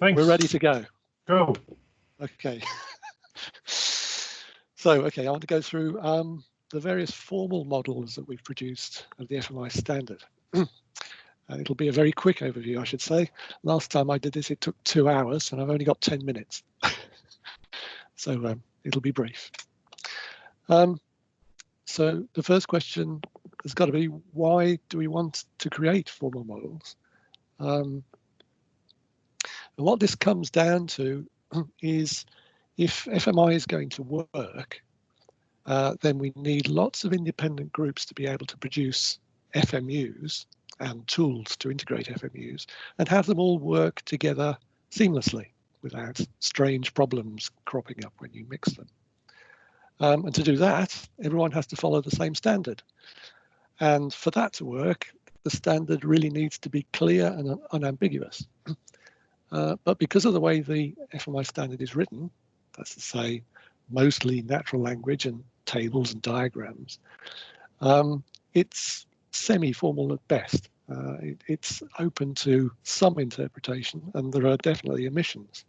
Thanks. We're ready to go. Go. Okay. So, okay, I want to go through the various formal models that we've produced of the FMI standard. It'll be a very quick overview, I should say. Last time I did this, it took 2 hours, and I've only got 10 minutes. So it'll be brief. So the first question has got to be, why do we want to create formal models? And what this comes down to is, if FMI is going to work, then we need lots of independent groups to be able to produce FMUs and tools to integrate FMUs and have them all work together seamlessly without strange problems cropping up when you mix them. And to do that, everyone has to follow the same standard. And for that to work, the standard really needs to be clear and unambiguous. But because of the way the FMI standard is written, that's to say, mostly natural language and tables and diagrams, it's semi-formal at best. It's open to some interpretation, and there are definitely omissions.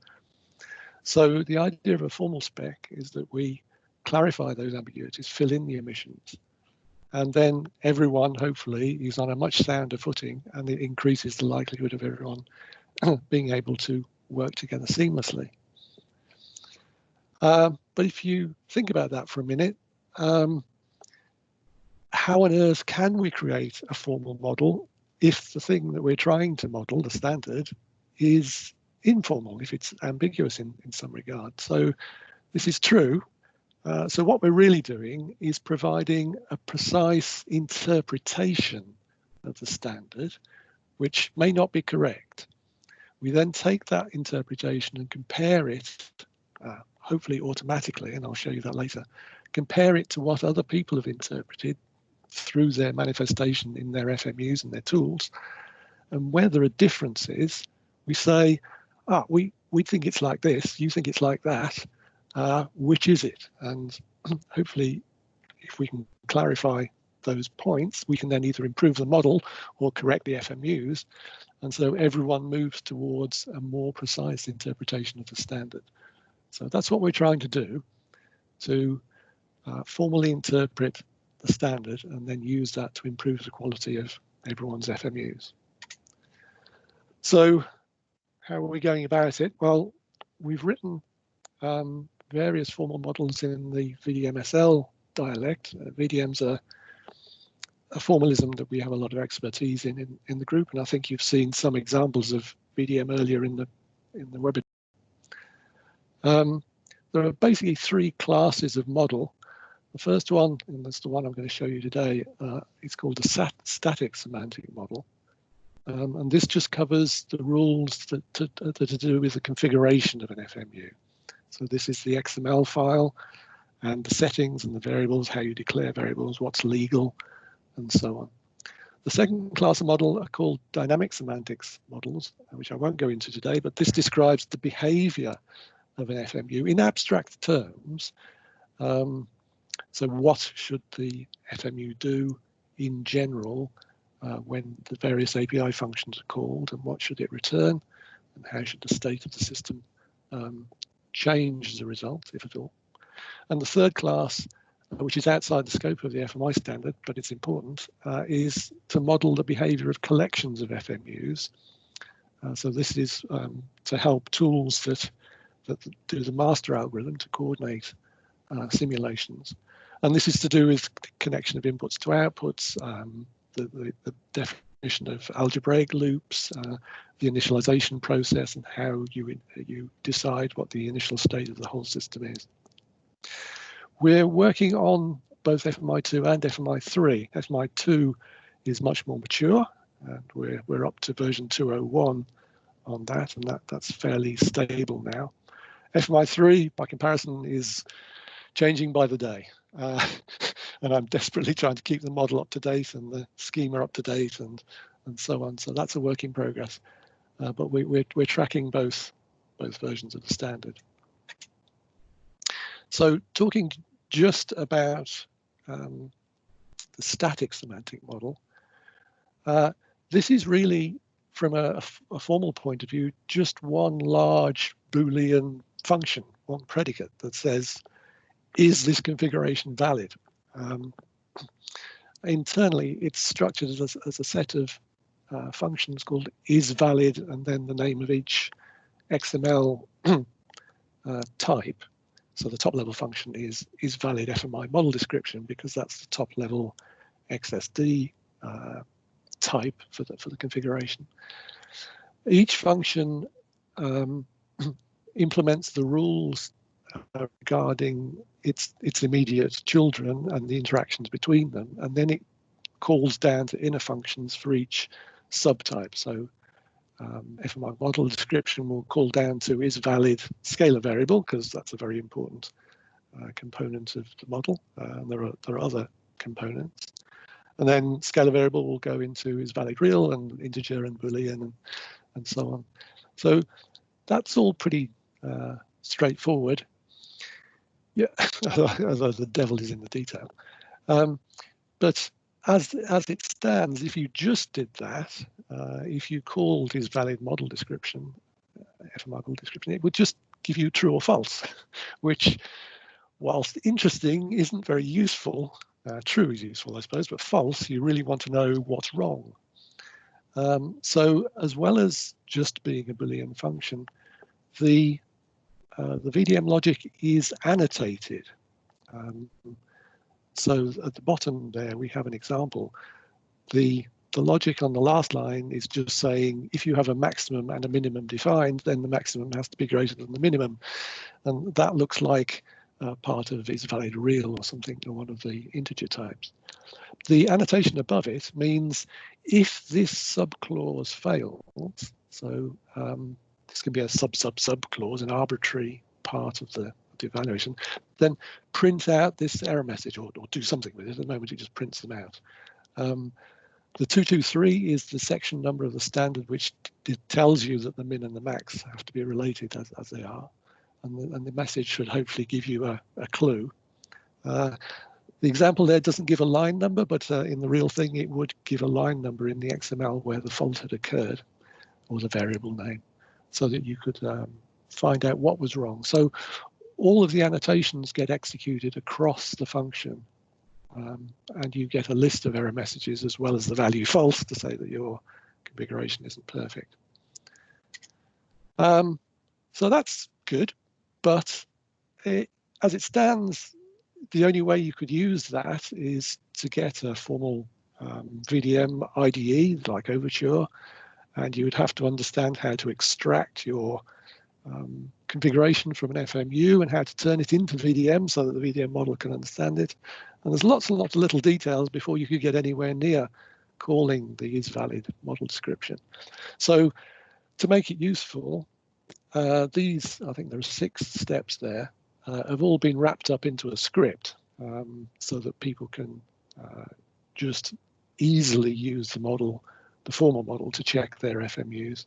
So the idea of a formal spec is that we clarify those ambiguities, fill in the omissions, and then everyone hopefully is on a much sounder footing, and it increases the likelihood of everyone being able to work together seamlessly. But if you think about that for a minute, how on earth can we create a formal model if the thing that we're trying to model, the standard, is informal, if it's ambiguous in some regard? So this is true. So what we're really doing is providing a precise interpretation of the standard, which may not be correct. We then take that interpretation and compare it, hopefully automatically, and I'll show you that later, compare it to what other people have interpreted through their manifestation in their FMUs and their tools. And where there are differences, we say, we think it's like this, you think it's like that, which is it? And hopefully, if we can clarify those points, we can then either improve the model or correct the FMUs. And so everyone moves towards a more precise interpretation of the standard. So that's what we're trying to do, to formally interpret the standard and then use that to improve the quality of everyone's FMUs. So how are we going about it? Well, we've written various formal models in the VDMSL dialect. VDM's a formalism that we have a lot of expertise in the group, and I think you've seen some examples of VDM earlier in the webinar. There are basically 3 classes of model. The first one, and that's the one I'm going to show you today, is called a static semantic model. And this just covers the rules that are to do with the configuration of an FMU. So this is the XML file and the settings and the variables, how you declare variables, what's legal, and so on. The second class of model are called dynamic semantics models, which I won't go into today, but this describes the behavior of an FMU in abstract terms. So what should the FMU do in general when the various API functions are called, and what should it return, and how should the state of the system change as a result, if at all. And the third class, which is outside the scope of the FMI standard, but it's important, is to model the behavior of collections of FMUs. So this is to help tools that do the master algorithm to coordinate simulations. And this is to do with connection of inputs to outputs, the definition of algebraic loops, the initialization process, and how you decide what the initial state of the whole system is. We're working on both FMI2 and FMI3. FMI2 is much more mature, and we're up to version 2.01 on that, and that's fairly stable now. FMI3, by comparison, is changing by the day. And I'm desperately trying to keep the model up to date and the schema up to date and so on. So that's a work in progress. But we're tracking both versions of the standard. So talking just about the static semantic model, this is really from a formal point of view, just one large Boolean function, one predicate that says, is this configuration valid? Internally, it's structured as a set of functions called isValid, and then the name of each XML type. So the top level function is valid FMI model description, because that's the top level XSD type for the configuration. Each function implements the rules regarding its immediate children and the interactions between them, and then it calls down to inner functions for each subtype. So FMI model description will call down to isValid scalar variable, because that's a very important component of the model. There are other components. And then scalar variable will go into isValid real and integer and Boolean and so on. So that's all pretty straightforward. Yeah, although the devil is in the detail. But as it stands, if you just did that, if you called isValid model description, FMI model description, it would just give you true or false, which, whilst interesting, isn't very useful. True is useful, I suppose, but false, you really want to know what's wrong. So as well as just being a Boolean function, the VDM logic is annotated. So at the bottom there, we have an example. The logic on the last line is just saying, if you have a maximum and a minimum defined, then the maximum has to be greater than the minimum. And that looks like part of isValid real or something, or one of the integer types. The annotation above it means if this subclause fails, so this can be a sub-clause, an arbitrary part of the evaluation, then print out this error message or do something with it. At the moment, it just prints them out. The 223 is the section number of the standard, which tells you that the min and the max have to be related as they are. And the message should hopefully give you a clue. The example there doesn't give a line number, but in the real thing, it would give a line number in the XML where the fault had occurred, or the variable name, so that you could find out what was wrong. So all of the annotations get executed across the function, and you get a list of error messages as well as the value false to say that your configuration isn't perfect. So that's good, but as it stands, the only way you could use that is to get a formal VDM IDE like Overture, and you would have to understand how to extract your configuration from an FMU and how to turn it into VDM so that the VDM model can understand it. And there's lots and lots of little details before you could get anywhere near calling the isValid model description. So to make it useful, these, I think there are 6 steps there, have all been wrapped up into a script so that people can just easily use the model, the formal model, to check their FMUs.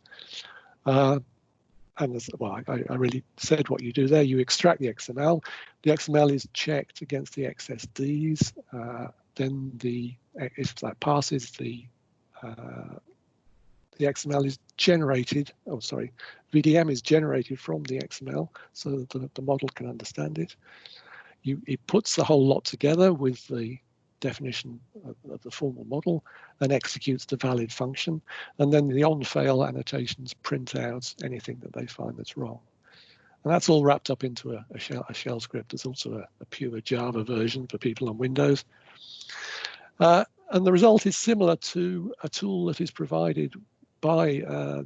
And as, well, I really said what you do there. You extract the XML. The XML is checked against the XSDs. Then if that passes, the XML is generated. Oh, sorry, VDM is generated from the XML so that the model can understand it. It puts the whole lot together with the definition of the formal model and executes the valid function, and then the on-fail annotations print out anything that they find that's wrong. And that's all wrapped up into a shell script. There's also a pure Java version for people on Windows. And the result is similar to a tool that is provided by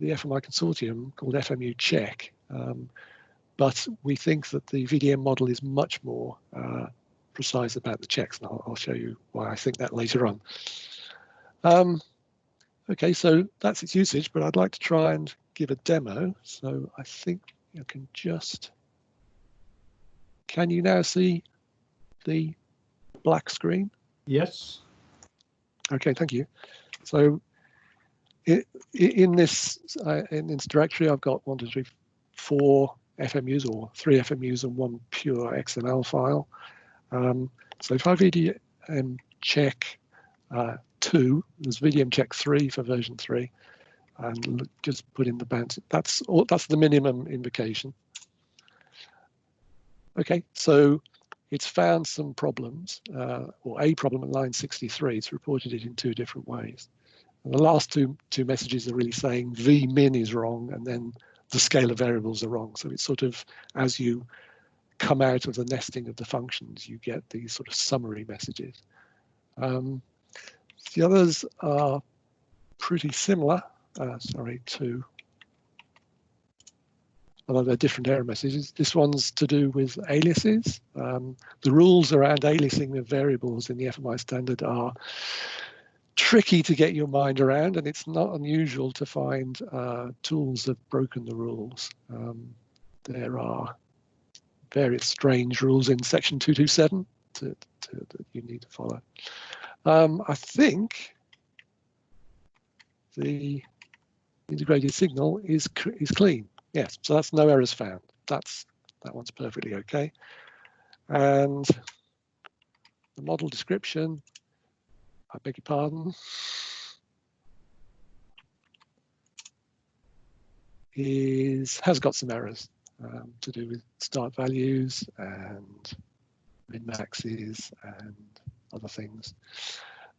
the FMI consortium called FMU Check. But we think that the VDM model is much more precise about the checks, and I'll show you why I think that later on. Okay, so that's its usage, but I'd like to try and give a demo. So I think you can just, can you now see the black screen? Yes. Okay, thank you. So in this directory, I've got 1, 2, 3, 4 FMUs, or 3 FMUs and 1 pure XML file. So if I VDM check 2, there's VDM check 3 for version 3. and just put in the bounce. That's the minimum invocation. Okay, so it's found some problems, or a problem at line 63. It's reported it in 2 different ways. And the last two messages are really saying v min is wrong, and then the scalar variables are wrong. So it's sort of, as you come out of the nesting of the functions, you get these sort of summary messages. The others are pretty similar. Although they're different error messages. This one's to do with aliases. The rules around aliasing of variables in the FMI standard are tricky to get your mind around, and it's not unusual to find tools that have broken the rules. There are various strange rules in section 227 that you need to follow. I think the integrated signal is clean. Yes, so that's no errors found. That one's perfectly okay. And the model description, I beg your pardon, has got some errors to do with start values and min-maxes and other things.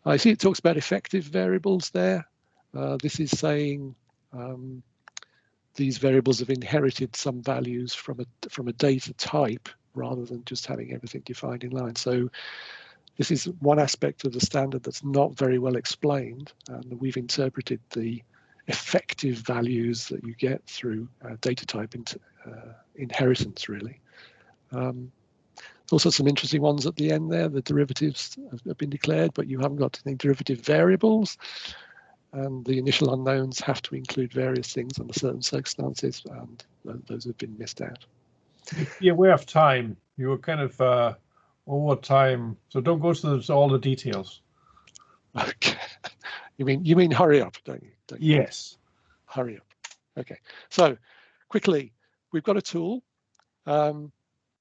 I see it talks about effective variables there. This is saying these variables have inherited some values from a data type rather than just having everything defined in line. So this is one aspect of the standard that's not very well explained, and we've interpreted the effective values that you get through data type inheritance, really. Also some interesting ones at the end there. The derivatives have been declared, but you haven't got any derivative variables. And the initial unknowns have to include various things under certain circumstances, and those have been missed out. Be aware of time. You were kind of over time, so don't go to all the details. Okay. You mean hurry up, don't you? Yes. Hurry up. Okay. So quickly, we've got a tool.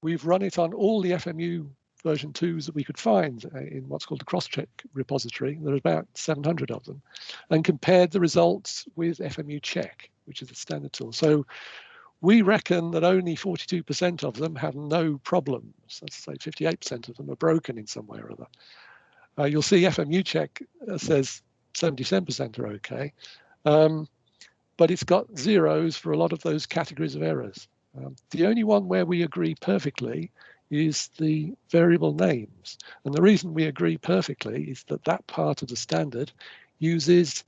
We've run it on all the FMU version 2s that we could find in what's called the crosscheck repository. There are about 700 of them, and compared the results with FMU check, which is a standard tool. So we reckon that only 42% of them have no problems. Let's say 58% of them are broken in some way or other. You'll see FMU check says 77% are okay, but it's got zeros for a lot of those categories of errors. The only one where we agree perfectly is the variable names. And the reason we agree perfectly is that part of the standard uses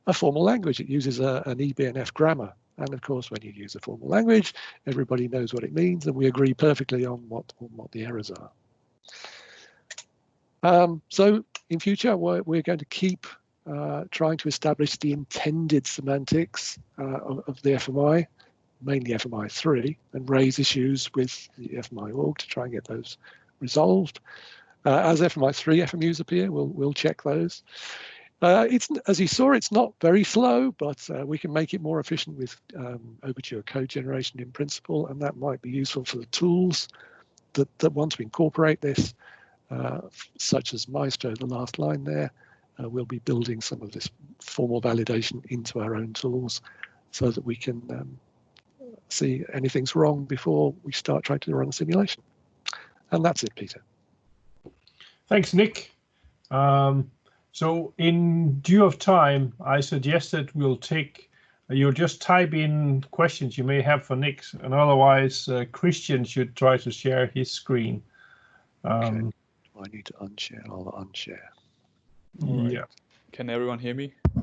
a formal language. It uses an EBNF grammar. And of course, when you use a formal language, everybody knows what it means, and we agree perfectly on what the errors are. So in future, we're going to keep trying to establish the intended semantics of the FMI, mainly FMI 3, and raise issues with the FMI org to try and get those resolved. As FMI 3 FMUs appear, we'll check those. It's, as you saw, it's not very slow, but we can make it more efficient with Overture code generation in principle, and that might be useful for the tools that want to incorporate this, such as Maestro, the last line there. We'll be building some of this formal validation into our own tools so that we can see anything's wrong before we start trying to run a simulation. And that's it, Peter. Thanks, Nick. So in due of time, I suggest that we'll take, you'll just type in questions you may have for Nick, and otherwise Christian should try to share his screen. Okay. I need to unshare. I'll unshare. Right. Yeah. Can everyone hear me?